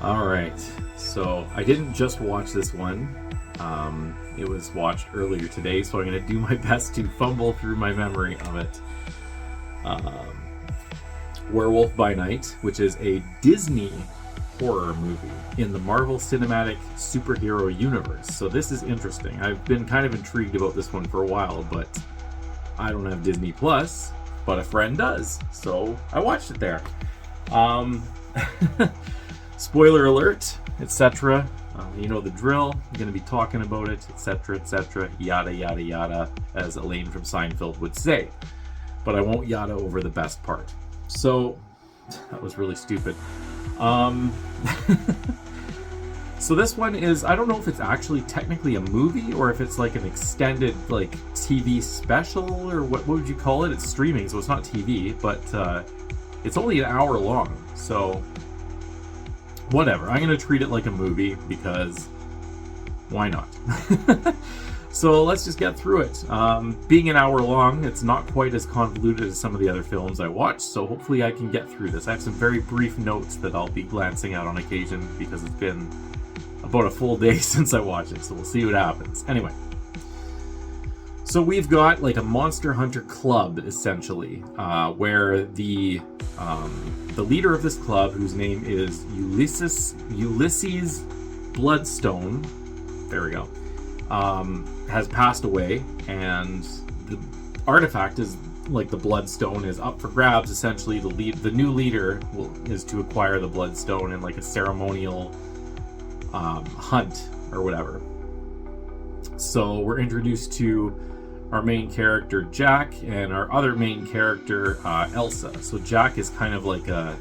All right, so I didn't just watch this one. It was watched earlier today, so I'm going to do my best to fumble through my memory of it. Werewolf by Night, which is a Disney horror movie in the Marvel Cinematic Superhero Universe. So this is interesting. I've been kind of intrigued about this one for a while, but I don't have Disney Plus, but a friend does, so I watched it there. Spoiler alert, etc. You know the drill. I'm going to be talking about it, etc., etc., yada, yada, yada, as Elaine from Seinfeld would say. But I won't yada over the best part. So, that was really stupid. So this one is, I don't know if it's actually technically a movie or if it's like an extended like TV special, or what would you call it? It's streaming, so it's not TV, but it's only an hour long, so whatever. I'm going to treat it like a movie because why not? So let's just get through it. Being an hour long, it's not quite as convoluted as some of the other films I watched, so hopefully I can get through this. I have some very brief notes that I'll be glancing at on occasion because it's been about a full day since I watched it, so we'll see what happens. Anyway, so we've got like a monster hunter club, essentially, where the leader of this club, whose name is Ulysses Bloodstone, there we go, has passed away, and the artifact is like the Bloodstone is up for grabs. Essentially, the new leader is to acquire the Bloodstone in like a ceremonial hunt or whatever. So we're introduced to our main character Jack and our other main character Elsa. So Jack is kind of like a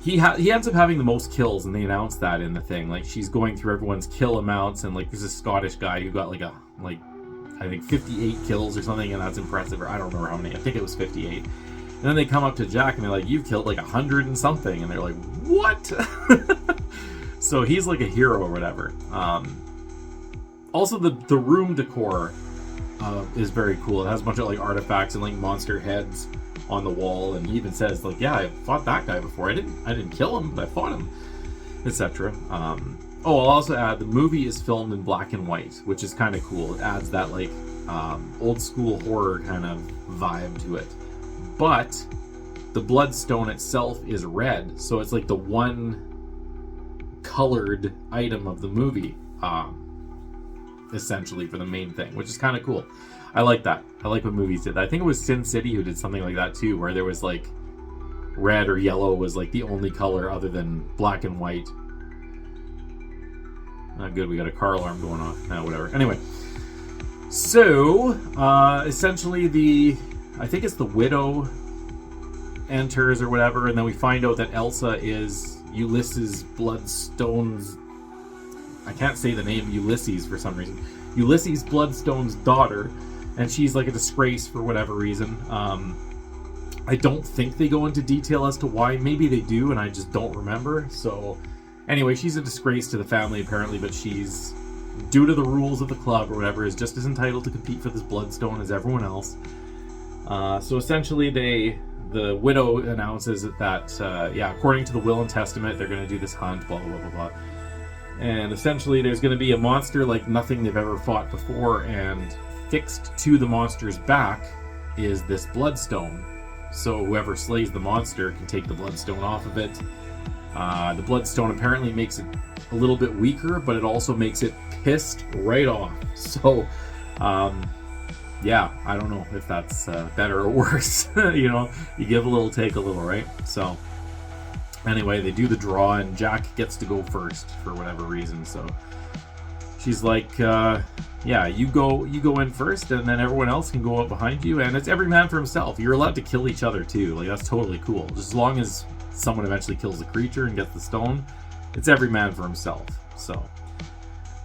he ends up having the most kills, and they announced that in the thing. Like, she's going through everyone's kill amounts, and like there's a Scottish guy who got I think 58 kills or something, and that's impressive. Or I don't remember how many. I think it was 58. And then they come up to Jack and they're like, "You've killed like 100 and something," and they're like, "What?" So he's like a hero or whatever. Also, the room decor is very cool. It has a bunch of like artifacts and like monster heads on the wall, and he even says like, "Yeah, I fought that guy before. I didn't kill him, but I fought him," etc. I'll also add the movie is filmed in black and white, which is kind of cool. It adds that like old school horror kind of vibe to it. But the Bloodstone itself is red, so it's like the one colored item of the movie, essentially, for the main thing, which is kind of cool. I like that. I like what movies did. I think it was Sin City who did something like that too, where there was like red or yellow was like the only color other than black and white. Not good, we got a car alarm going off. Whatever. Anyway, so essentially I think it's the widow enters or whatever, and then we find out that Elsa is Ulysses Bloodstone's, I can't say the name Ulysses for some reason, Ulysses Bloodstone's daughter, and she's like a disgrace for whatever reason. I don't think they go into detail as to why. Maybe they do, and I just don't remember. So anyway, she's a disgrace to the family apparently, but she's, due to the rules of the club or whatever, is just as entitled to compete for this Bloodstone as everyone else. So essentially the widow announces that according to the will and testament, they're going to do this hunt, blah, blah, blah, blah. And essentially there's going to be a monster like nothing they've ever fought before, and fixed to the monster's back is this Bloodstone. So whoever slays the monster can take the Bloodstone off of it. The Bloodstone apparently makes it a little bit weaker, but it also makes it pissed right off. So, I don't know if that's better or worse. You know, you give a little, take a little, right? So anyway, they do the draw, and Jack gets to go first for whatever reason. So she's like, you go in first, and then everyone else can go up behind you, and it's every man for himself. You're allowed to kill each other too. Like, that's totally cool. Just as long as someone eventually kills the creature and gets the stone, it's every man for himself. So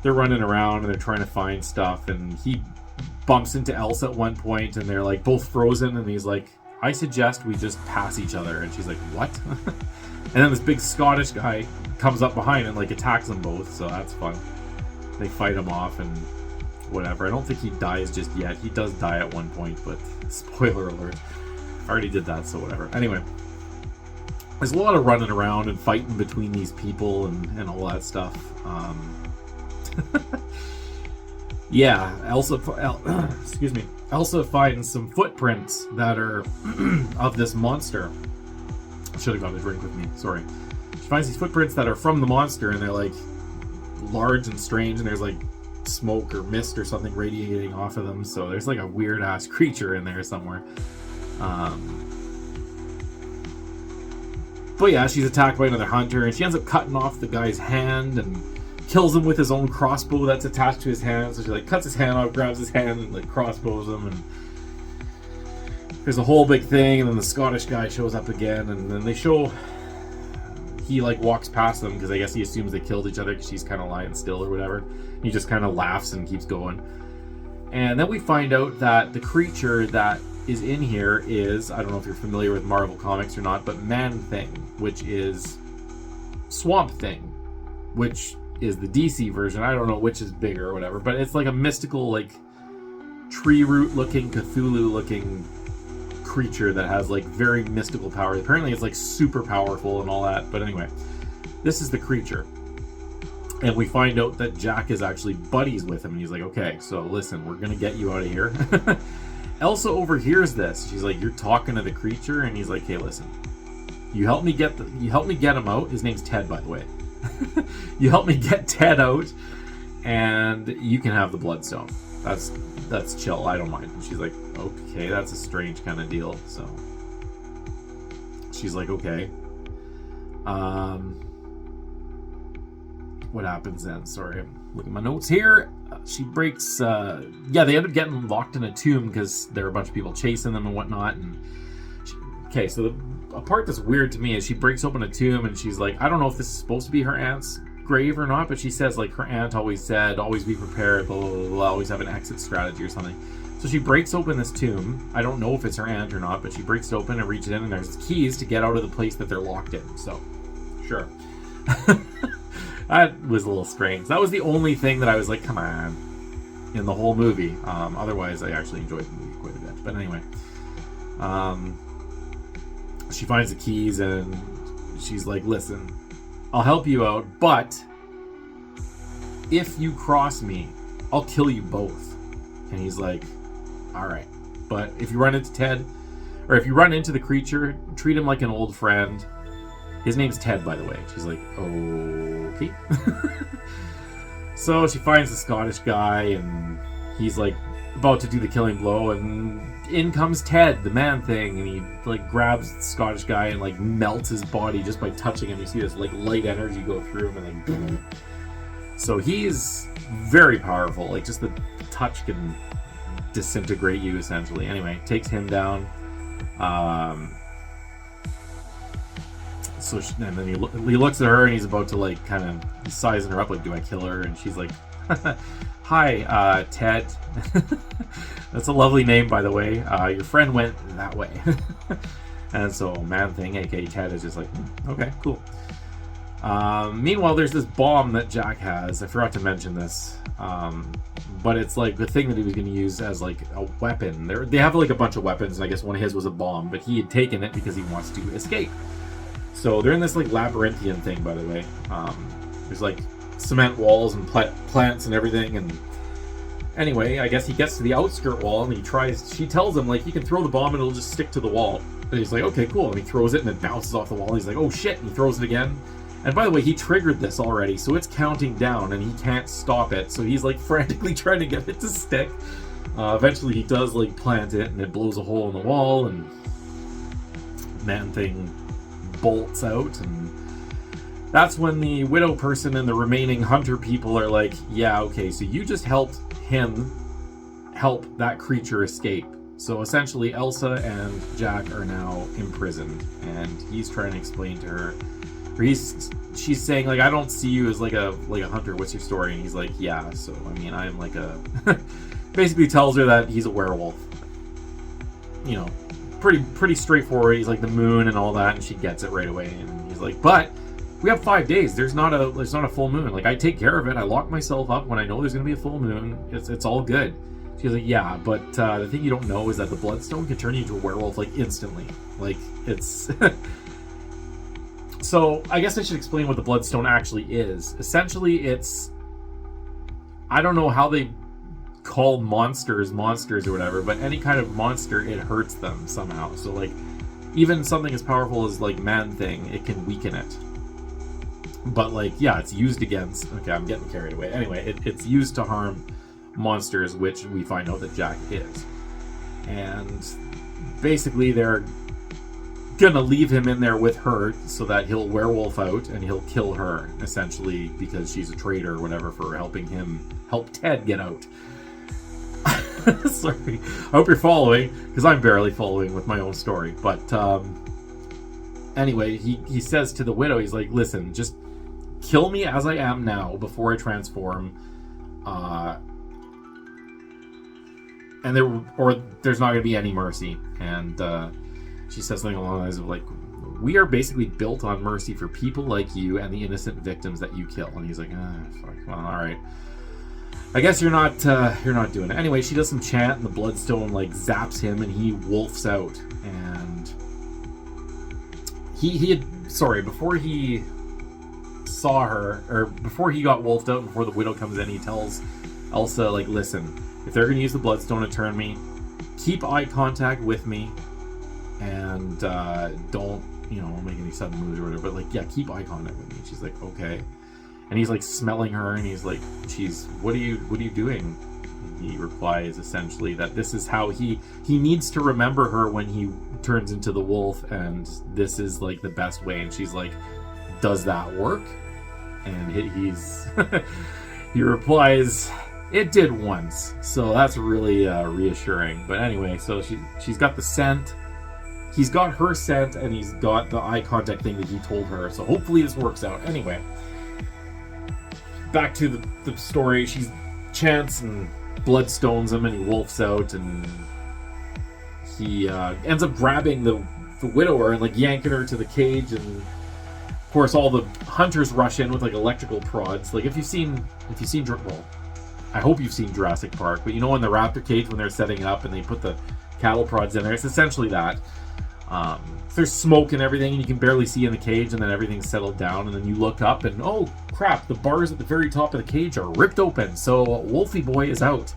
they're running around and they're trying to find stuff, and he bumps into Elsa at one point, and they're like both frozen, and he's like, "I suggest we just pass each other," and she's like, "What?" And then this big Scottish guy comes up behind and like attacks them both, so that's fun. They fight him off and whatever. I don't think he dies just yet. He does die at one point, but spoiler alert, I already did that, so whatever. Anyway, there's a lot of running around and fighting between these people and all that stuff. Yeah, excuse me. Elsa finds some footprints that are of this monster. I should have got a drink with me. Sorry. She finds these footprints that are from the monster, and they're like large and strange, and there's like smoke or mist or something radiating off of them. So there's like a weird ass creature in there somewhere. But yeah, she's attacked by another hunter, and she ends up cutting off the guy's hand and kills him with his own crossbow that's attached to his hand. So she like cuts his hand off, grabs his hand, and like crossbows him, and there's a whole big thing. And then the Scottish guy shows up again, and then they show he like walks past them because I guess he assumes they killed each other because she's kind of lying still or whatever. He just kind of laughs and keeps going. And then we find out that the creature that is in here is, I don't know if you're familiar with Marvel Comics or not, but Man-Thing, which is Swamp Thing, which is the DC version. I don't know which is bigger or whatever, but it's like a mystical, like tree root looking, Cthulhu looking creature that has like very mystical powers. Apparently it's like super powerful and all that, but anyway, this is the creature. And we find out that Jack is actually buddies with him, and he's like, okay, so listen, we're gonna get you out of here. Elsa overhears this. She's like, you're talking to the creature? And he's like, hey, listen, you help me get him out. His name's Ted, by the way. You help me get Ted out, and you can have the bloodstone. That's chill. I don't mind. And she's like, okay, that's a strange kind of deal. So she's like, okay. What happens then? Sorry, I'm looking at my notes here. She breaks. Yeah, they end up getting locked in a tomb because there are a bunch of people chasing them and whatnot. And okay, so a part that's weird to me is she breaks open a tomb and she's like, I don't know if this is supposed to be her aunt's grave or not, but she says like her aunt always said, always be prepared, blah, blah, blah, blah, always have an exit strategy or something. So she breaks open this tomb. I don't know if it's her aunt or not, but she breaks it open and reaches in, and there's keys to get out of the place that they're locked in. So, sure. That was a little strange. That was the only thing that I was like, come on, in the whole movie. Otherwise, I actually enjoyed the movie quite a bit. But anyway, she finds the keys and she's like, listen, I'll help you out, but if you cross me, I'll kill you both. And he's like, all right. But if you run into Ted, or if you run into the creature, treat him like an old friend. His name's Ted, by the way. She's like, okay. So she finds the Scottish guy, and he's like about to do the killing blow, and in comes Ted, the Man-Thing, and he like grabs the Scottish guy and like melts his body just by touching him. You see this like light energy go through him, and then boom. So he's very powerful. Like just the touch can disintegrate you essentially. Anyway, takes him down. So she, and then he looks at her and he's about to like kind of sizing her up, like, do I kill her? And she's like, hi, Ted. That's a lovely name, by the way. Your friend went that way. And so Man-Thing, aka Ted, is just like, okay, cool. Meanwhile, there's this bomb that Jack has. I forgot to mention this. But it's like the thing that he was going to use as like a weapon. They have like a bunch of weapons, and I guess one of his was a bomb, but he had taken it because he wants to escape. So they're in this like labyrinthian thing, by the way. There's like cement walls and plants and everything. And anyway, I guess he gets to the outskirt wall and she tells him like, you can throw the bomb and it'll just stick to the wall. And he's like, okay, cool. And he throws it and it bounces off the wall. And he's like, oh shit. And he throws it again. And by the way, he triggered this already, so it's counting down and he can't stop it. So he's like frantically trying to get it to stick. Eventually he does like plant it and it blows a hole in the wall, and Man-Thing bolts out. And that's when the widow person and the remaining hunter people are like, yeah, okay, so you just helped him help that creature escape. So essentially Elsa and Jack are now imprisoned, and he's trying to explain to her, she's saying like, I don't see you as like a hunter, what's your story? And he's like, yeah, so I mean, I'm like a basically tells her that he's a werewolf. You know, pretty straightforward. He's like the moon and all that, and she gets it right away. And he's like, but we have 5 days. There's not a full moon. Like, I take care of it. I lock myself up when I know there's gonna be a full moon. It's all good. She's like, yeah, but the thing you don't know is that the bloodstone can turn you into a werewolf like instantly. Like, it's So I guess I should explain what the Bloodstone actually is. Essentially, it's... I don't know how they call monsters or whatever, but any kind of monster, it hurts them somehow. So, like, even something as powerful as, like, Man-Thing, it can weaken it. But, like, yeah, it's used against... Okay, I'm getting carried away. Anyway, it's used to harm monsters, which we find out that Jack is. And basically, they're gonna leave him in there with her so that he'll werewolf out and he'll kill her, essentially, because she's a traitor or whatever for helping Ted get out. Sorry. I hope you're following, because I'm barely following with my own story. But anyway, he says to the widow, he's like, listen, just kill me as I am now before I transform. And there's not going to be any mercy. And she says something along the lines of, like, we are basically built on mercy for people like you and the innocent victims that you kill. And he's like, fuck, well, all right. I guess you're not doing it. Anyway, she does some chant, and the Bloodstone, like, zaps him, and he wolfs out. And before he saw her, or before he got wolfed out, before the widow comes in, he tells Elsa, like, listen, if they're going to use the Bloodstone to turn me, keep eye contact with me, and don't, make any sudden moves or whatever, but, like, yeah, keep eye contact with me. And she's like, okay. And he's, like, smelling her, and he's like, what are you doing? And he replies, essentially, that this is how he needs to remember her when he turns into the wolf, and this is, like, the best way. And she's like, does that work? And he replies, it did once. So that's really reassuring. But anyway, so she's got the scent. He's got her scent, and he's got the eye contact thing that he told her. So hopefully this works out. Anyway, back to the story. She chants and bloodstones him, and he wolfs out, and he ends up grabbing the widower and, like, yanking her to the cage. And of course, all the hunters rush in with, like, electrical prods. Like, if you've seen, well, I hope you've seen Jurassic Park, but in the raptor cage when they're setting it up and they put the cattle prods in there, it's essentially that. There's smoke and everything, and you can barely see in the cage, and then everything's settled down, and then you look up, and oh crap, the bars at the very top of the cage are ripped open, so Wolfie Boy is out,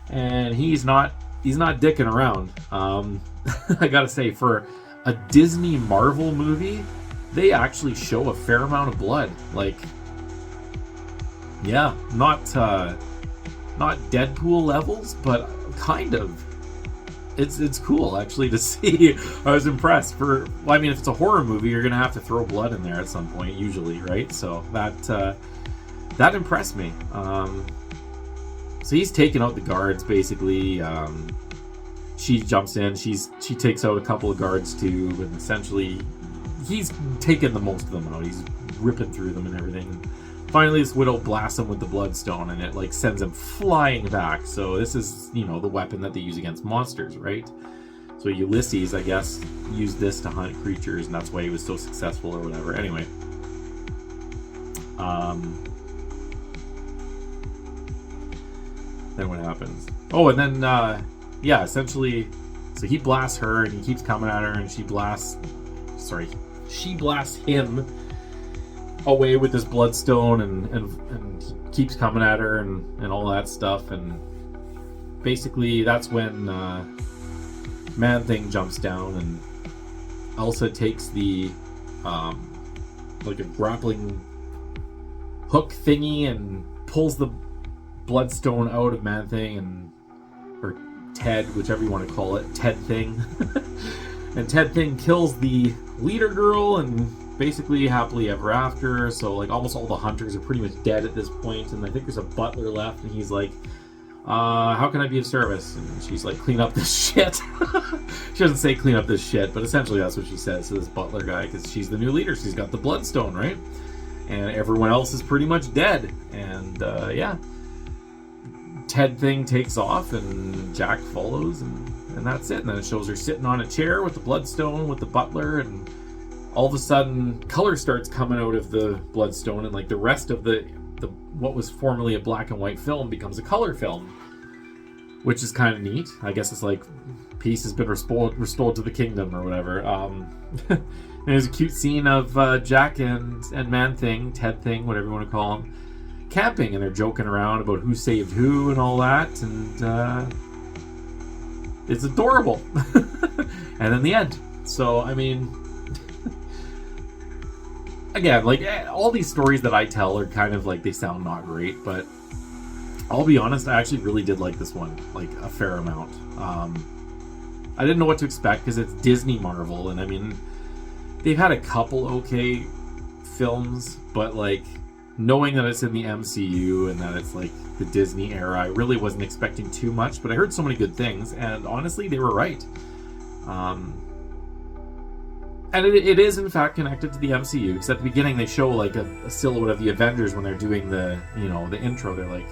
and he's not dicking around. I gotta say, for a Disney Marvel movie, they actually show a fair amount of blood. Like, yeah, not Deadpool levels, but kind of. It's cool, actually, to see. I was impressed. If it's a horror movie, you're gonna have to throw blood in there at some point, usually, right? So that impressed me. So he's taking out the guards, basically. She jumps in. She takes out a couple of guards too, and essentially he's taking the most of them out. He's ripping through them and everything. Finally, this widow blasts him with the Bloodstone, and it, like, sends him flying back. So this is, the weapon that they use against monsters, right? So Ulysses, I guess, used this to hunt creatures, and that's why he was so successful or whatever. Anyway. Then what happens? Oh, and then, essentially, so he blasts her, and he keeps coming at her, and she blasts him away with this Bloodstone, and he keeps coming at her and all that stuff. And basically that's when Man-Thing jumps down, and Elsa takes the like a grappling hook thingy and pulls the Bloodstone out of Man-Thing, or Ted, whichever you want to call it, Ted Thing. And Ted Thing kills the leader girl, and basically happily ever after. So, like, almost all the hunters are pretty much dead at this point, and I think there's a butler left, and he's like, how can I be of service? And she's like, clean up this shit. She doesn't say clean up this shit, but essentially that's what she says to this butler guy, because she's the new leader. She's got the Bloodstone, right? And everyone else is pretty much dead. And Ted Thing takes off, and Jack follows, and that's it. And then it shows her sitting on a chair with the Bloodstone with the butler, and all of a sudden color starts coming out of the Bloodstone, and, like, the rest of the what was formerly a black and white film becomes a color film. which is kind of neat. I guess it's like peace has been restored to the kingdom or whatever. There's a cute scene of Jack and Man-Thing, Ted-Thing, whatever you want to call him, camping, and they're joking around about who saved who and all that, and it's adorable. And then the end. So, I mean, again, like, all these stories that I tell are kind of like, they sound not great, but I'll be honest, I actually really did like this one, like, a fair amount. I didn't know what to expect because it's Disney Marvel, and I mean, they've had a couple okay films, but like, knowing that it's in the MCU and that it's like the Disney era, I really wasn't expecting too much, but I heard so many good things, and honestly, they were right. And it is in fact connected to the MCU, because at the beginning they show like a silhouette of the Avengers when they're doing the, you know, the intro. They're like,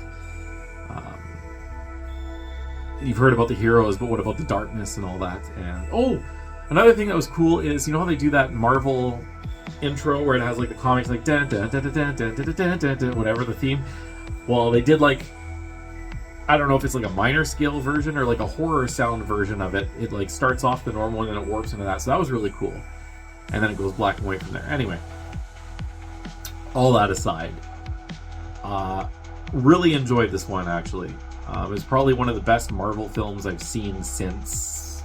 you've heard about the heroes, but what about the darkness and all that? And oh, another thing that was cool is, you know how they do that Marvel intro where it has like the comics like da da da da da da da da da, whatever the theme. Well, they did like, I don't know if it's like a minor scale version or like a horror sound version of it. It like starts off the normal and then it warps into that. So that was really cool. And then it goes black and white from there. Anyway, all that aside, really enjoyed this one actually. It was probably one of the best Marvel films I've seen since,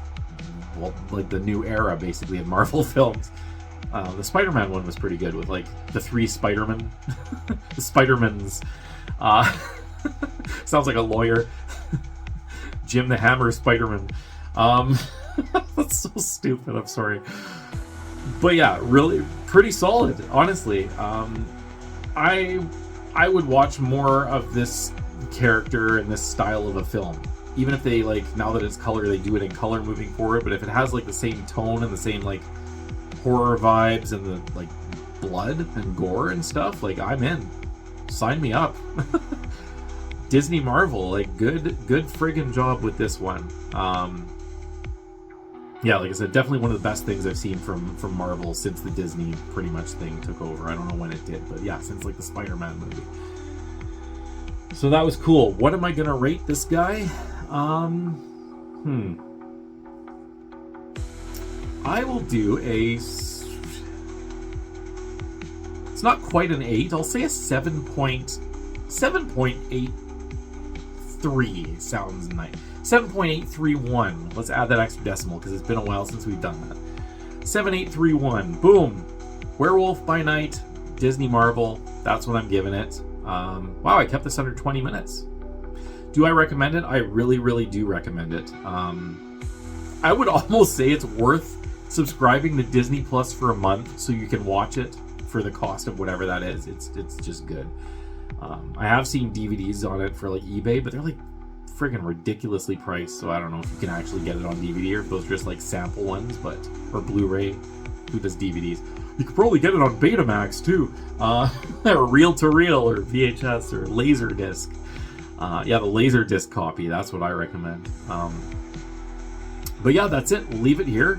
well, like the new era basically of Marvel films. The Spider-Man one was pretty good with like the 3 Spider-Men. The Spider-Mans. Sounds like a lawyer. Jim the Hammer Spider-Man. That's so stupid, I'm sorry. But yeah, really pretty solid, honestly. I would watch more of this character and this style of a film. Even if they, like, now that it's color, they do it in color moving forward, but if it has like the same tone and the same like horror vibes and the like blood and gore and stuff, like, I'm in. Sign me up. Disney Marvel, like, good friggin' job with this one. Yeah, like I said, definitely one of the best things I've seen from Marvel since the Disney pretty much thing took over. I don't know when it did, but yeah, since like the Spider-Man movie. So that was cool. What am I gonna rate this guy? I will do a... It's not quite an 8. I'll say a 7.83 sounds nice. 7.831. Let's add that extra decimal because it's been a while since we've done that. 7.831. Boom. Werewolf by Night. Disney Marvel. That's what I'm giving it. Wow, I kept this under 20 minutes. Do I recommend it? I really, really do recommend it. I would almost say it's worth subscribing to Disney Plus for a month so you can watch it for the cost of whatever that is. It's just good. I have seen DVDs on it for like eBay, but they're like friggin' ridiculously priced, so I don't know if you can actually get it on DVD or if those are just like sample ones, or Blu-ray. Who does DVDs? You could probably get it on Betamax too, or reel-to-reel, or VHS, or Laserdisc. Yeah, the Laserdisc copy, that's what I recommend. But yeah, that's it. We'll leave it here.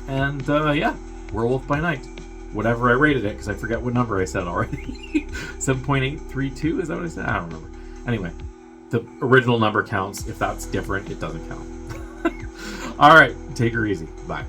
And yeah, Werewolf by Night. Whatever I rated it, because I forget what number I said already. 7.832, is that what I said? I don't remember. Anyway, the original number counts. If that's different, it doesn't count. All right, take her easy. Bye.